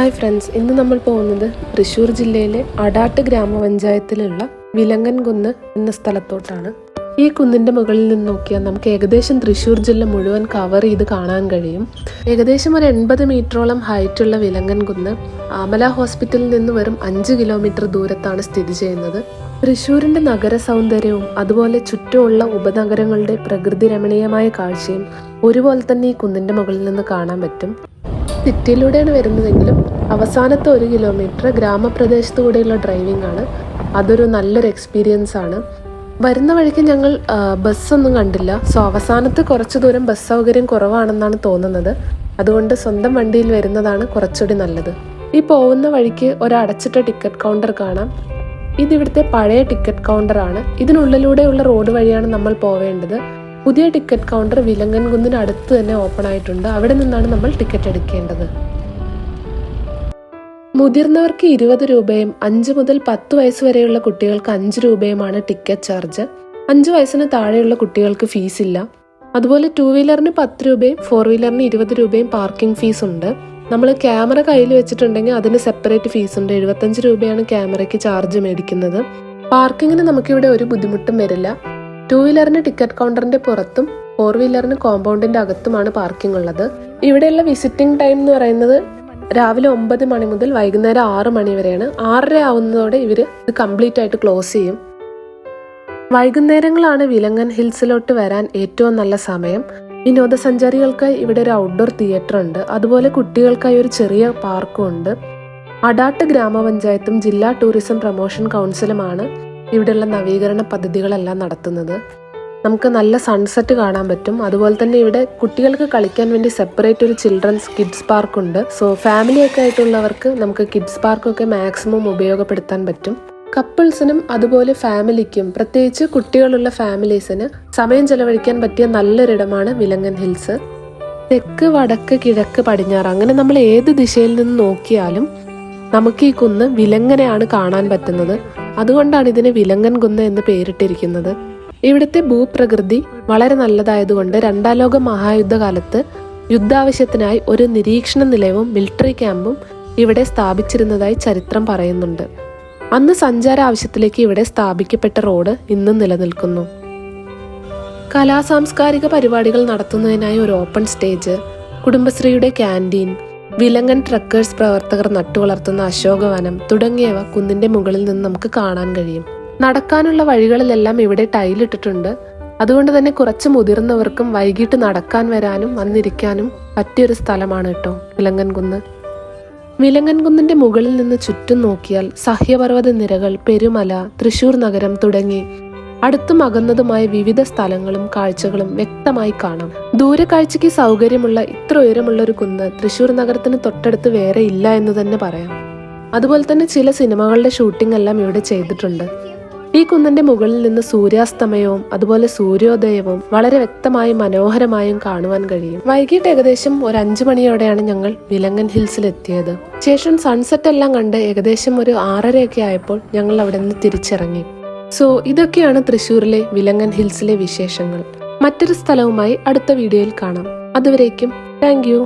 Hi friends, ഇന്ന് നമ്മൾ പോകുന്നത് തൃശ്ശൂർ ജില്ലയിലെ അടാട്ട് ഗ്രാമപഞ്ചായത്തിലുള്ള വിലങ്ങൻകുന്ന് എന്ന സ്ഥലത്തോട്ടാണ്. ഈ കുന്നിൻ്റെ മുകളിൽ നിന്ന് നോക്കിയാൽ നമുക്ക് ഏകദേശം തൃശ്ശൂർ ജില്ല മുഴുവൻ കവർ ചെയ്ത് കാണാൻ കഴിയും. ഏകദേശം ഒരു 80 മീറ്ററോളം ഹൈറ്റുള്ള വിലങ്ങൻകുന്ന് ആമല ഹോസ്പിറ്റലിൽ നിന്ന് വെറും 5 കിലോമീറ്റർ ദൂരത്താണ് സ്ഥിതി ചെയ്യുന്നത്. തൃശ്ശൂരിൻ്റെ നഗര സൗന്ദര്യവും അതുപോലെ ചുറ്റുമുള്ള ഉപനഗരങ്ങളുടെ പ്രകൃതി രമണീയമായ കാഴ്ചയും ഒരുപോലെ തന്നെ ഈ കുന്നിൻ്റെ മുകളിൽ നിന്ന് കാണാൻ പറ്റും. സിറ്റിയിലൂടെയാണ് വരുന്നതെങ്കിലും അവസാനത്തെ 1 കിലോമീറ്റർ ഗ്രാമപ്രദേശത്തു കൂടെയുള്ള ഡ്രൈവിംഗ് ആണ്. അതൊരു നല്ലൊരു എക്സ്പീരിയൻസ് ആണ്. വരുന്ന വഴിക്ക് ഞങ്ങൾ ബസ്സൊന്നും കണ്ടില്ല. സോ അവസാനത്തെ കുറച്ച് ദൂരം ബസ് സൗകര്യം കുറവാണെന്നാണ് തോന്നുന്നത്. അതുകൊണ്ട് സ്വന്തം വണ്ടിയിൽ വരുന്നതാണ് കുറച്ചുകൂടി നല്ലത്. ഈ പോകുന്ന വഴിക്ക് ഒരു അടച്ചിട്ട ടിക്കറ്റ് കൗണ്ടർ കാണാം. ഇതിവിടുത്തെ പഴയ ടിക്കറ്റ് കൗണ്ടറാണ്. ഇതിനുള്ളിലൂടെയുള്ള റോഡ് വഴിയാണ് നമ്മൾ പോവേണ്ടത്. പുതിയ ടിക്കറ്റ് കൗണ്ടർ വിലങ്ങൻകുന്നിന് അടുത്ത് തന്നെ ഓപ്പൺ ആയിട്ടുണ്ട്. അവിടെ നിന്നാണ് നമ്മൾ ടിക്കറ്റ് എടുക്കേണ്ടത്. മുതിർന്നവർക്ക് 20 രൂപയും 5 മുതൽ 10 വയസ്സ് വരെയുള്ള കുട്ടികൾക്ക് 5 രൂപയുമാണ് ടിക്കറ്റ് ചാർജ്. 5 വയസ്സിന് താഴെയുള്ള കുട്ടികൾക്ക് ഫീസ് ഇല്ല. അതുപോലെ 2 വീലറിന് 10 രൂപയും 4 വീലറിന് 20 രൂപയും പാർക്കിംഗ് ഫീസ് ഉണ്ട്. നമ്മൾ ക്യാമറ കയ്യിൽ വെച്ചിട്ടുണ്ടെങ്കിൽ അതിന് സെപ്പറേറ്റ് ഫീസ് ഉണ്ട്. 75 രൂപയാണ് ക്യാമറയ്ക്ക് ചാർജ് മേടിക്കുന്നത്. പാർക്കിങ്ങിന് നമുക്കിവിടെ ഒരു ബുദ്ധിമുട്ടും വരില്ല. 2 വീലറിന് ടിക്കറ്റ് കൗണ്ടറിന്റെ പുറത്തും 4 വീലറിന് കോമ്പൗണ്ടിന്റെ അകത്തുമാണ് പാർക്കിംഗ് ഉള്ളത്. ഇവിടെയുള്ള വിസിറ്റിംഗ് ടൈം എന്ന് പറയുന്നത് രാവിലെ 9 മണി മുതൽ വൈകുന്നേരം 6 മണി വരെയാണ്. 6:30 ആവുന്നതോടെ ഇവർ ഇത് കംപ്ലീറ്റ് ആയിട്ട് ക്ലോസ് ചെയ്യും. വൈകുന്നേരങ്ങളാണ് വിലങ്ങൻ ഹിൽസിലോട്ട് വരാൻ ഏറ്റവും നല്ല സമയം. വിനോദസഞ്ചാരികൾക്കായി ഇവിടെ ഒരു ഔട്ട്ഡോർ തിയേറ്റർ ഉണ്ട്. അതുപോലെ കുട്ടികൾക്കായി ഒരു ചെറിയ പാർക്കും ഉണ്ട്. അടാട്ട് ഗ്രാമപഞ്ചായത്തും ജില്ലാ ടൂറിസം പ്രൊമോഷൻ കൗൺസിലുമാണ് ഇവിടെയുള്ള നവീകരണ പദ്ധതികളെല്ലാം നടത്തുന്നത്. നമുക്ക് നല്ല സൺസെറ്റ് കാണാൻ പറ്റും. അതുപോലെ തന്നെ ഇവിടെ കുട്ടികൾക്ക് കളിക്കാൻ വേണ്ടി സെപ്പറേറ്റ് ഒരു ചിൽഡ്രൻസ് കിഡ്സ് പാർക്ക് ഉണ്ട്. സോ ഫാമിലിയൊക്കെ ആയിട്ടുള്ളവർക്ക് നമുക്ക് കിഡ്സ് പാർക്കൊക്കെ മാക്സിമം ഉപയോഗപ്പെടുത്താൻ പറ്റും. കപ്പിൾസിനും അതുപോലെ ഫാമിലിക്കും, പ്രത്യേകിച്ച് കുട്ടികളുള്ള ഫാമിലീസിന് സമയം ചെലവഴിക്കാൻ പറ്റിയ നല്ലൊരിടമാണ് വിലങ്ങൻ ഹിൽസ്. തെക്ക്, വടക്ക്, കിഴക്ക്, പടിഞ്ഞാറ് അങ്ങനെ നമ്മൾ ഏത് ദിശയിൽ നിന്ന് നോക്കിയാലും നമുക്ക് ഈ കുന്ന് വിലങ്ങനെയാണ് കാണാൻ പറ്റുന്നത്. അതുകൊണ്ടാണ് ഇതിന് വിലങ്ങൻ കുന്ന് എന്ന് പേരിട്ടിരിക്കുന്നത്. ഇവിടുത്തെ ഭൂപ്രകൃതി വളരെ നല്ലതായതുകൊണ്ട് 2ാം ലോക മഹായുദ്ധകാലത്ത് യുദ്ധാവശ്യത്തിനായി ഒരു നിരീക്ഷണ നിലയവും മിലിറ്ററി ക്യാമ്പും ഇവിടെ സ്ഥാപിച്ചിരുന്നതായി ചരിത്രം പറയുന്നുണ്ട്. അന്ന് സഞ്ചാര ആവശ്യത്തിലേക്ക് ഇവിടെ സ്ഥാപിക്കപ്പെട്ട റോഡ് ഇന്നും നിലനിൽക്കുന്നു. കലാസാംസ്കാരിക പരിപാടികൾ നടത്തുന്നതിനായി ഒരു ഓപ്പൺ സ്റ്റേജ്, കുടുംബശ്രീയുടെ ക്യാൻറ്റീൻ, വിലങ്ങൻ ട്രക്കേഴ്സ് പ്രവർത്തകർ നട്ടുവളർത്തുന്ന അശോകവനം തുടങ്ങിയവ കുന്നിന്റെ മുകളിൽ നിന്ന് നമുക്ക് കാണാൻ കഴിയും. നടക്കാനുള്ള വഴികളിലെല്ലാം ഇവിടെ ടൈലിട്ടിട്ടുണ്ട്. അതുകൊണ്ട് തന്നെ കുറച്ച് മുതിർന്നവർക്കും വൈകിട്ട് നടക്കാൻ വരാനും വന്നിരിക്കാനും പറ്റിയൊരു സ്ഥലമാണ് കേട്ടോ വിലങ്ങൻകുന്ന്. വിലങ്ങൻകുന്നിന്റെ മുകളിൽ നിന്ന് ചുറ്റും നോക്കിയാൽ സഹ്യപർവ്വത നിരകൾ, പെരുമല, തൃശ്ശൂർ നഗരം തുടങ്ങി അടുത്തും അകന്നതുമായ വിവിധ സ്ഥലങ്ങളും കാഴ്ചകളും വ്യക്തമായി കാണാം. ദൂരക്കാഴ്ചയ്ക്ക് സൗകര്യമുള്ള ഇത്ര ഉയരമുള്ള ഒരു കുന്ന് തൃശ്ശൂർ നഗരത്തിന് തൊട്ടടുത്ത് വേറെ ഇല്ല എന്ന് തന്നെ പറയാം. അതുപോലെ തന്നെ ചില സിനിമകളുടെ ഷൂട്ടിംഗ് എല്ലാം ഇവിടെ ചെയ്തിട്ടുണ്ട്. ഈ കുന്നിന്റെ മുകളിൽ നിന്ന് സൂര്യാസ്തമയവും അതുപോലെ സൂര്യോദയവും വളരെ വ്യക്തമായും മനോഹരമായും കാണുവാൻ കഴിയും. വൈകിട്ട് ഏകദേശം ഒരു 5 മണിയോടെയാണ് ഞങ്ങൾ വിലങ്ങൻ ഹിൽസിൽ എത്തിയത്. ശേഷം സൺസെറ്റ് എല്ലാം കണ്ട് ഏകദേശം ഒരു 6:30 ആയപ്പോൾ ഞങ്ങൾ അവിടെ നിന്ന് തിരിച്ചിറങ്ങി. സോ ഇതൊക്കെയാണ് തൃശ്ശൂരിലെ വിലങ്ങൻ ഹിൽസിലെ വിശേഷങ്ങൾ. മറ്റൊരു സ്ഥലവുമായി അടുത്ത വീഡിയോയിൽ കാണാം. അതുവരേക്കും താങ്ക് യു.